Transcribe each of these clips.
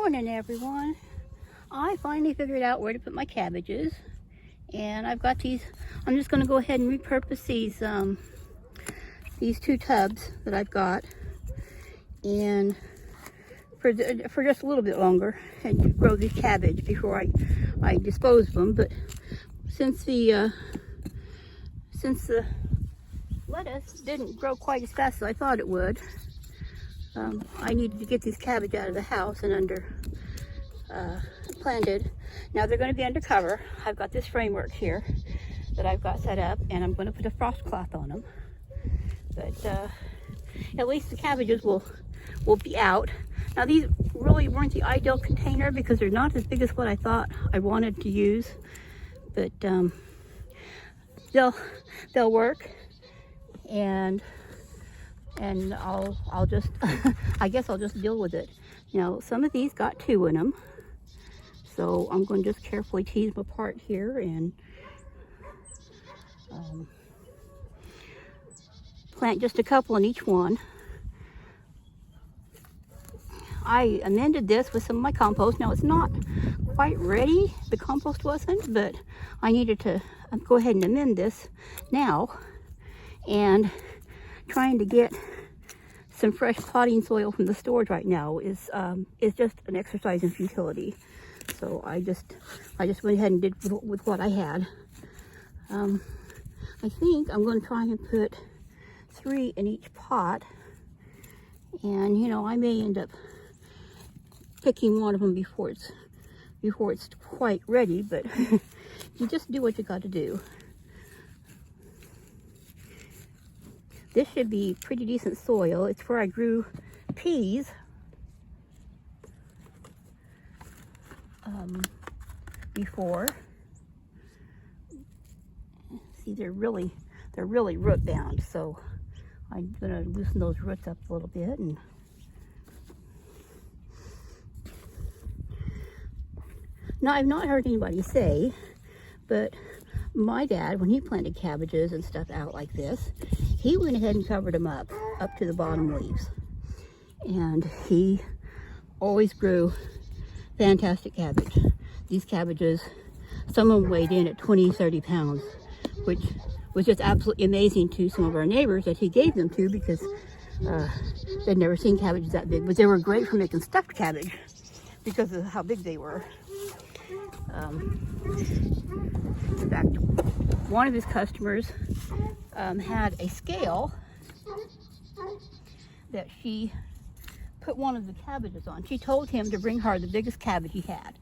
Morning everyone. I finally figured out where to put my cabbages, and I've got these. I'm just going to go ahead and repurpose these two tubs that I've got, and for just a little bit longer, and grow these cabbage before I dispose of them. But since the lettuce didn't grow quite as fast as I thought it would, I needed to get these cabbage out of the house and planted. Now they're going to be undercover. I've got this framework here that I've got set up, and I'm going to put a frost cloth on them. But at least the cabbages will be out. Now these really weren't the ideal container because they're not as big as what I thought I wanted to use, but they'll work, and I'll just I guess I'll just deal with it. Now some of these got 2 in them, so I'm going to just carefully tease them apart here and plant just a couple in each one. I amended this with some of my compost. Now it's not quite ready, the compost wasn't, but I needed to go ahead and amend this now, and trying to get some fresh potting soil from the stores right now is just an exercise in futility. So I just went ahead and did with what I had. I think I'm going to try and put 3 in each pot, and you know, I may end up picking one of them before it's quite ready, but you just do what you got to do. This should be pretty decent soil. It's where I grew peas before. See, they're really root bound, so I'm gonna loosen those roots up a little bit. And now I've not heard anybody say, but my dad, when he planted cabbages and stuff out like this, he went ahead and covered them up to the bottom leaves. And he always grew fantastic cabbage. These cabbages, some of them weighed in at 20, 30 pounds, which was just absolutely amazing to some of our neighbors that he gave them to, because they'd never seen cabbages that big. But they were great for making stuffed cabbage because of how big they were. In fact, one of his customers had a scale that she put one of the cabbages on. She told him to bring her the biggest cabbage he had,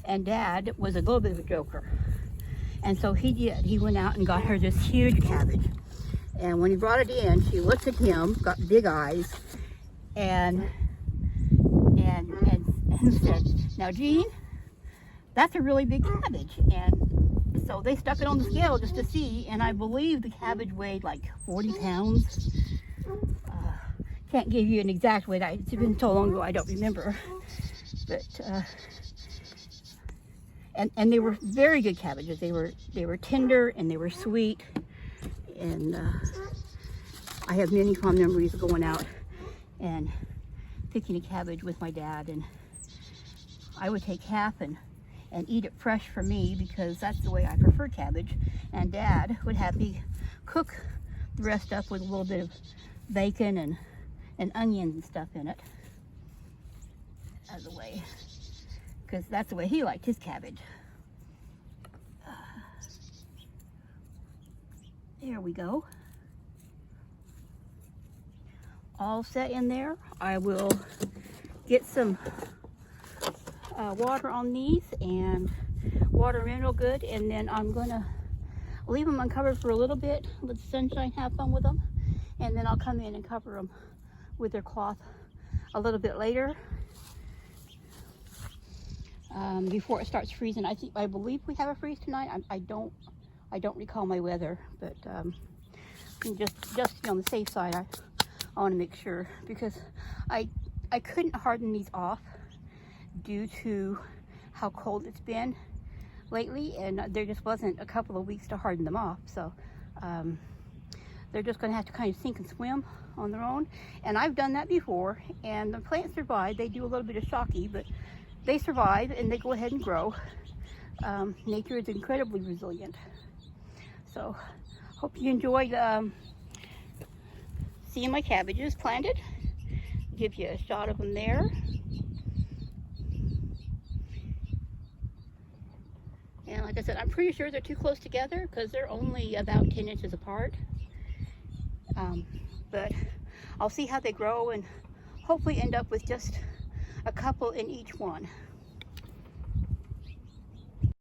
and Dad was a little bit of a joker, and so he did. He went out and got her this huge cabbage, and when he brought it in, she looked at him, got big eyes, and said, "Now, Gene, that's a really big cabbage." And so they stuck it on the scale just to see, and I believe the cabbage weighed like 40 pounds. Can't give you an exact weight. It's been so long ago I don't remember. But and they were very good cabbages. They were tender and they were sweet, and I have many fond memories of going out and picking a cabbage with my dad, and I would take half and eat it fresh for me because that's the way I prefer cabbage, and Dad would have me cook the rest up with a little bit of bacon and onions and stuff in it as a way, because that's the way he liked his cabbage. There we go. All set in there. I will get some water on these and water them in real good, and then I'm gonna leave them uncovered for a little bit, let the sunshine have fun with them, and then I'll come in and cover them with their cloth a little bit later, before it starts freezing. I believe we have a freeze tonight. I don't recall my weather, but just on the safe side, I want to make sure, because I couldn't harden these off due to how cold it's been lately, and there just wasn't a couple of weeks to harden them off. So they're just going to have to kind of sink and swim on their own, and I've done that before, and the plants survive. They do a little bit of shocky, but they survive and they go ahead and grow. Nature is incredibly resilient. So hope you enjoyed seeing my cabbages planted. Give you a shot of them there. And like I said, I'm pretty sure they're too close together because they're only about 10 inches apart. But I'll see how they grow and hopefully end up with just a couple in each one.